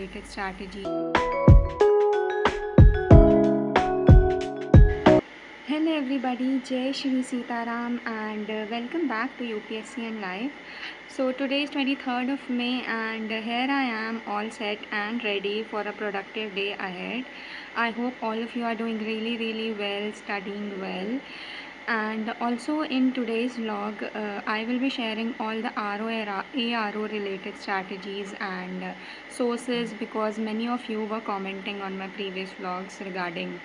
related strategy. Hello everybody, Jai Shri Sitaram and welcome back to UPSC and Life. So today is 23rd of May and here I am all set and ready for a productive day ahead. I hope all of you are doing really well, studying well. And also in today's vlog, I will be sharing all the ARO related strategies and sources, because many of you were commenting on my previous vlogs regarding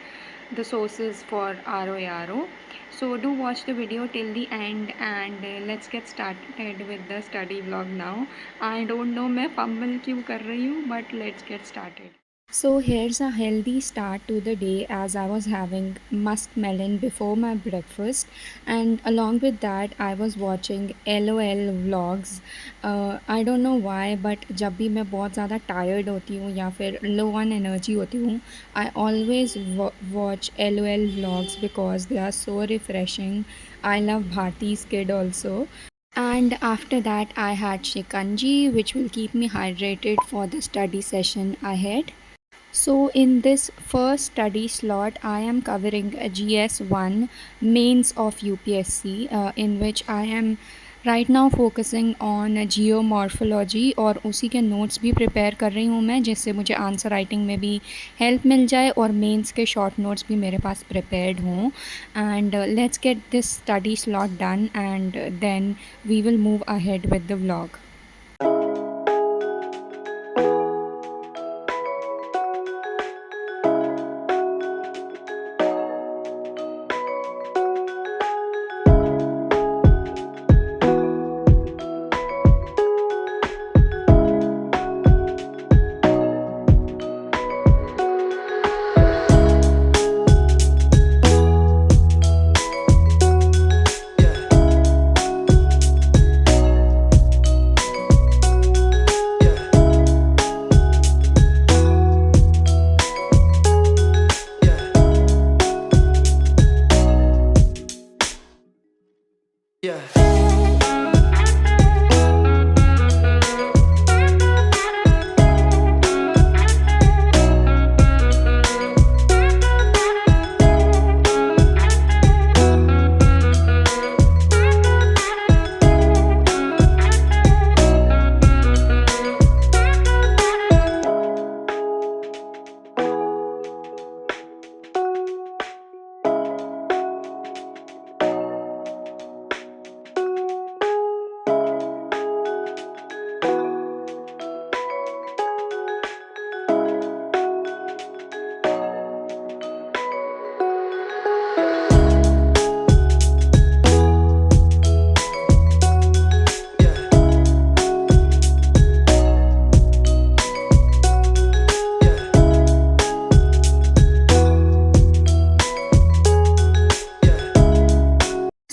the sources for ROARO. So do watch the video till the end and let's get started with the study vlog now. I don't know मैं fumble क्यों कर रही हूँ, but let's get started. So here's a healthy start to the day, as I was having muskmelon before my breakfast, and along with that I was watching LOL vlogs. I don't know why, but जब भी मैं बहुत ज़्यादा tired होती हूँ या फिर low on energy होती हूँ, I always watch LOL vlogs because they are so refreshing. I love Bharti's kid also. And after that I had shikanji, which will keep me hydrated for the study session ahead. So in this first study slot, I am covering a GS1 mains of UPSC, in which I am right now focusing on geomorphology, और उसी के notes भी prepare कर रही हूँ मैं, जिससे मुझे आंसर राइटिंग में भी हेल्प मिल जाए और मेंस के शॉर्ट नोट्स भी मेरे पास प्रिपेयर्ड हों. And let's get this study slot done and then we will move ahead with the vlog.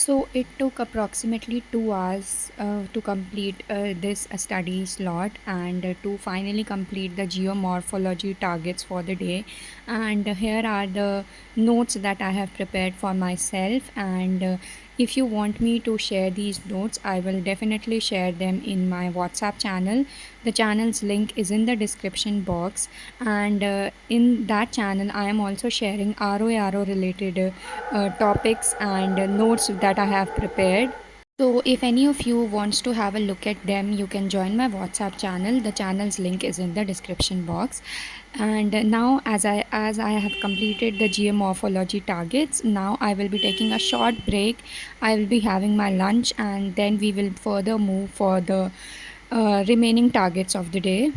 So it took approximately 2 hours to complete this study slot and to finally complete the geomorphology targets for the day. And here are the notes that I have prepared for myself, and if you want me to share these notes, I will definitely share them in my WhatsApp channel. The channel's link is in the description box, and in that channel I am also sharing ROARO related topics and notes that I have prepared. So if any of you wants to have a look at them, you can join my WhatsApp channel. The channel's link is in the description box. And now as I have completed the geomorphology targets, now I will be taking a short break. I will be having my lunch and then we will further move for the remaining targets of the day.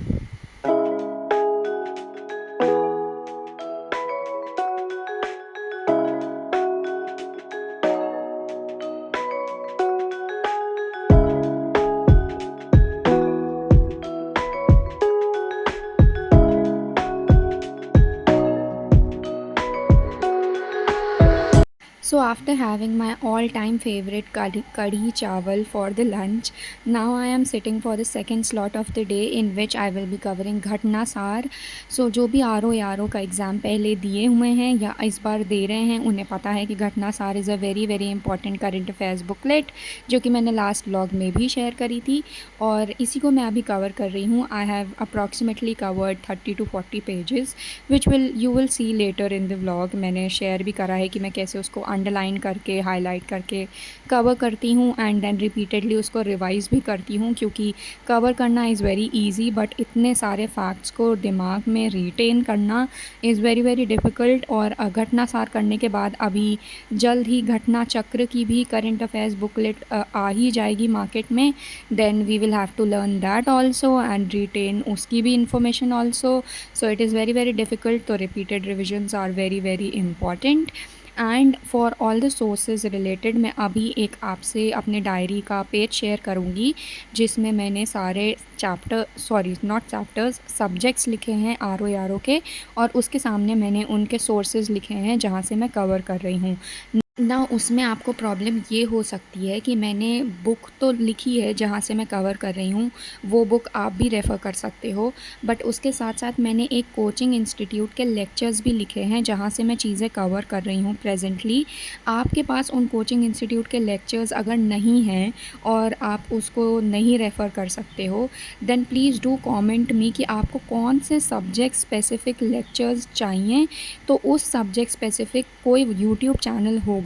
So after having my all-time favorite kadhi chawal for the lunch, now I am sitting for the second slot of the day in which I will be covering घटना सार. So जो भी R O यार ओ का exam पहले दिए हुए हैं या इस बार दे रहे हैं, उन्हें पता है कि घटना सार is a very very important current affairs booklet, जो कि मैंने लास्ट व्लॉग में भी शेयर करी थी और इसी को मैं अभी कवर कर रही हूँ. I have approximately covered 30 to 40 pages which you will see later in the vlog. मैंने शेयर भी करा है कि मैं कैसे उसको अंडरलाइन करके हाईलाइट करके कवर करती हूँ एंड देन रिपीटेडली उसको रिवाइज़ भी करती हूँ, क्योंकि कवर करना इज़ वेरी इजी बट इतने सारे फैक्ट्स को दिमाग में रिटेन करना इज़ वेरी वेरी डिफ़िकल्ट. और घटना सार करने के बाद अभी जल्द ही घटना चक्र की भी करंट अफेयर्स बुकलेट आ ही जाएगी मार्केट में. Then we will have to learn that also and retain उसकी भी information also. So it is very very difficult. तो repeated revisions are very very important. And for all the sources related मैं अभी एक आपसे अपने diary का page share करूँगी जिसमें मैंने सारे नॉट चैप्टर्स, सब्जेक्ट्स लिखे हैं आर ओ के, और उसके सामने मैंने उनके सोर्सेज लिखे हैं जहाँ से मैं कवर कर रही हूँ ना. उसमें आपको प्रॉब्लम ये हो सकती है कि मैंने बुक तो लिखी है जहाँ से मैं कवर कर रही हूँ, वो बुक आप भी रेफ़र कर सकते हो, बट उसके साथ साथ मैंने एक कोचिंग इंस्टीट्यूट के लेक्चर्स भी लिखे हैं जहाँ से मैं चीज़ें कवर कर रही हूँ प्रेजेंटली. आपके पास उन कोचिंग इंस्टीट्यूट के लेक्चर्स अगर नहीं हैं और आप उसको नहीं रेफ़र कर सकते हो, then please do comment me कि आपको कौन से सब्जेक्ट स्पेसिफ़िक लेक्चर्स चाहिए. तो उस सब्जेक्ट स्पेसिफ़िक कोई यूट्यूब चैनल होगा,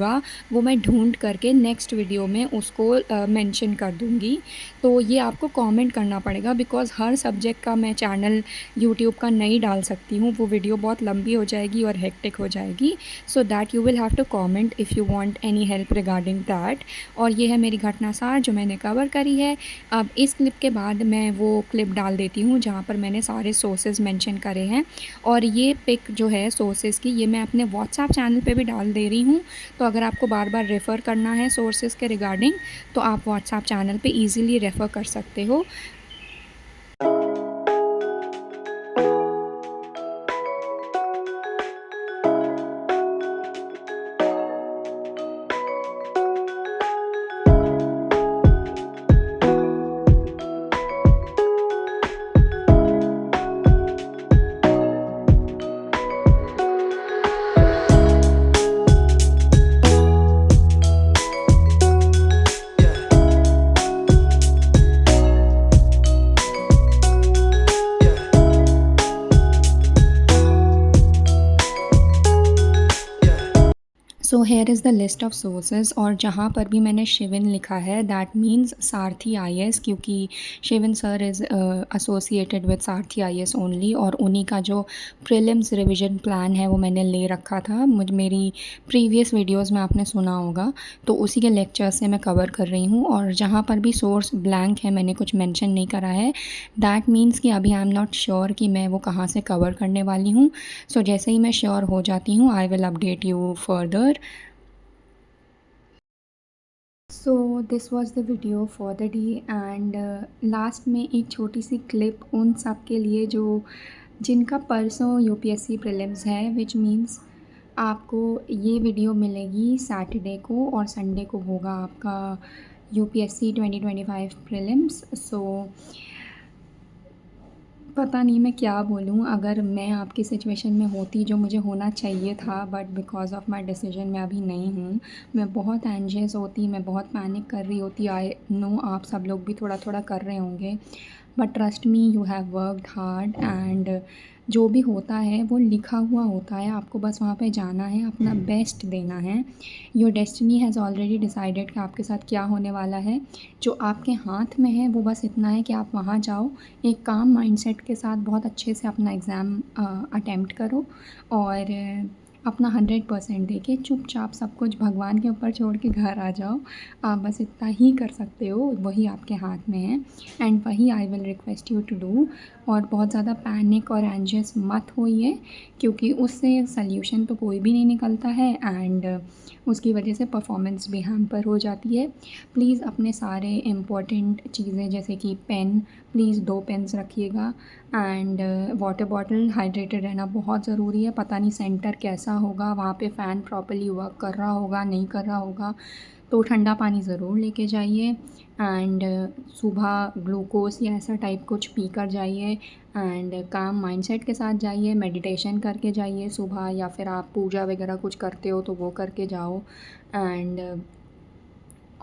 वो मैं ढूंढ करके नेक्स्ट वीडियो में उसको मेंशन कर दूंगी. तो ये आपको कमेंट करना पड़ेगा बिकॉज़ हर सब्जेक्ट का मैं चैनल यूट्यूब का नहीं डाल सकती हूँ, वो वीडियो बहुत लंबी हो जाएगी और हेक्टिक हो जाएगी. So that you will have to comment if you want any help regarding that. और ये है मेरी घटना सार जो मैंने कवर करी है. अब इस क्लिप के बाद मैं वो क्लिप डाल देती हूँ जहाँ पर मैंने सारे सोर्सेज मेंशन करे हैं, और ये पिक जो है सोर्सेज़ की, ये मैं अपने व्हाट्सएप चैनल पे भी डाल दे रही हूँ. तो अगर आपको बार बार रेफ़र करना है सोर्सेज़ के रिगार्डिंग तो आप व्हाट्सएप चैनल पे ईज़िली रेफ़र कर सकते हो. So here is the list of sources, और जहाँ पर भी मैंने शिविन लिखा है दैट मीन्स सारथी IAS, क्योंकि Shivin sir is associated with Sarathi IAS only, और उन्हीं का जो प्रीलिम्स रिवीजन प्लान है वो मैंने ले रखा था. मेरी प्रीवियस वीडियोस में आपने सुना होगा, तो उसी के लेक्चर से मैं कवर कर रही हूँ. और जहाँ पर भी सोर्स ब्लैंक है, मैंने कुछ मेंशन नहीं करा है, दैट मीन्स कि अभी आई एम नॉट श्योर कि मैं वो कहाँ से कवर करने वाली हूँ. सो जैसे ही मैं श्योर हो जाती हूँ I will update you further. So this was the video for the day, and last में एक छोटी सी क्लिप उन सब के लिए जिनका परसों UPSC प्रीलिम्स है, विच मीन्स आपको ये वीडियो मिलेगी सैटरडे को और संडे को होगा आपका UPSC 2025 प्रीलिम्स. सो पता नहीं मैं क्या बोलूँ. अगर मैं आपकी सिचुएशन में होती, जो मुझे होना चाहिए था but because of my decision मैं अभी नहीं हूँ, मैं बहुत एंशियस होती, मैं बहुत पैनिक कर रही होती. आई नो आप सब लोग भी थोड़ा थोड़ा कर रहे होंगे, but trust me you have worked hard, and जो भी होता है वो लिखा हुआ होता है. आपको बस वहाँ पे जाना है, अपना बेस्ट देना है. Your destiny has already decided कि आपके साथ क्या होने वाला है. जो आपके हाथ में है वो बस इतना है कि आप वहाँ जाओ, एक काम माइंडसेट के साथ बहुत अच्छे से अपना एग्ज़ाम अटेम्प्ट करो, और अपना 100% देके चुपचाप सब कुछ भगवान के ऊपर छोड़ के घर आ जाओ. आप बस इतना ही कर सकते हो, वही आपके हाथ में है, एंड वही I will request you to do. और बहुत ज़्यादा पैनिक और एंशियस मत होइए, क्योंकि उससे सल्यूशन तो कोई भी नहीं निकलता है, एंड उसकी वजह से परफॉर्मेंस भी हैम्पर हो जाती है. प्लीज़ अपने सारे इम्पोर्टेंट चीज़ें जैसे कि पेन, प्लीज़ 2 पेन्स रखिएगा, एंड वाटर बॉटल. हाइड्रेटेड रहना बहुत ज़रूरी है. पता नहीं सेंटर कैसा होगा, वहाँ पे फ़ैन प्रॉपर्ली वर्क कर रहा होगा नहीं कर रहा होगा, तो ठंडा पानी ज़रूर लेके जाइए। एंड सुबह ग्लूकोज़ या ऐसा टाइप कुछ पी कर जाइए एंड काम माइंडसेट के साथ जाइए, मेडिटेशन करके जाइए सुबह, या फिर आप पूजा वगैरह कुछ करते हो तो वो करके जाओ। एंड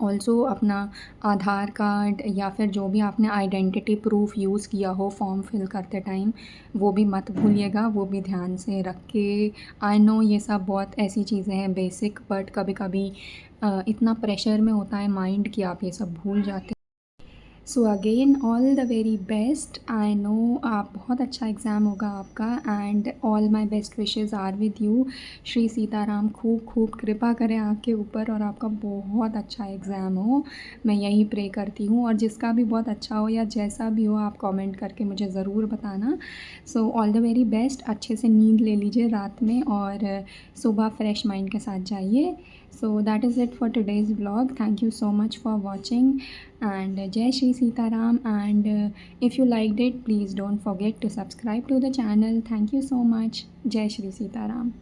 ऑल्सो अपना आधार कार्ड या फिर जो भी आपने आइडेंटिटी प्रूफ़ यूज़ किया हो फॉर्म फिल करते टाइम, वो भी मत भूलिएगा, वो भी ध्यान से रख के। आई नो ये सब बहुत ऐसी चीज़ें हैं बेसिक, बट कभी कभी इतना प्रेशर में होता है माइंड कि आप ये सब भूल जाते हैं। So again all the very best. I know आप बहुत अच्छा एग्ज़ाम होगा आपका, and all my best wishes are with you. Shri Sitaram खूब खूब कृपा करें आपके ऊपर और आपका बहुत अच्छा एग्ज़ाम हो, मैं यही प्रे करती हूँ। और जिसका भी बहुत अच्छा हो या जैसा भी हो, आप कमेंट करके मुझे ज़रूर बताना। So all the very best. अच्छे से नींद ले लीजिए रात में और सुबह फ्रेश माइंड के साथ जाइए। So that is it for today's vlog. Thank you so much for watching, and Jai Shri Sitaram. And if you liked it, please don't forget to subscribe to the channel. Thank you so much. Jai Shri Sitaram.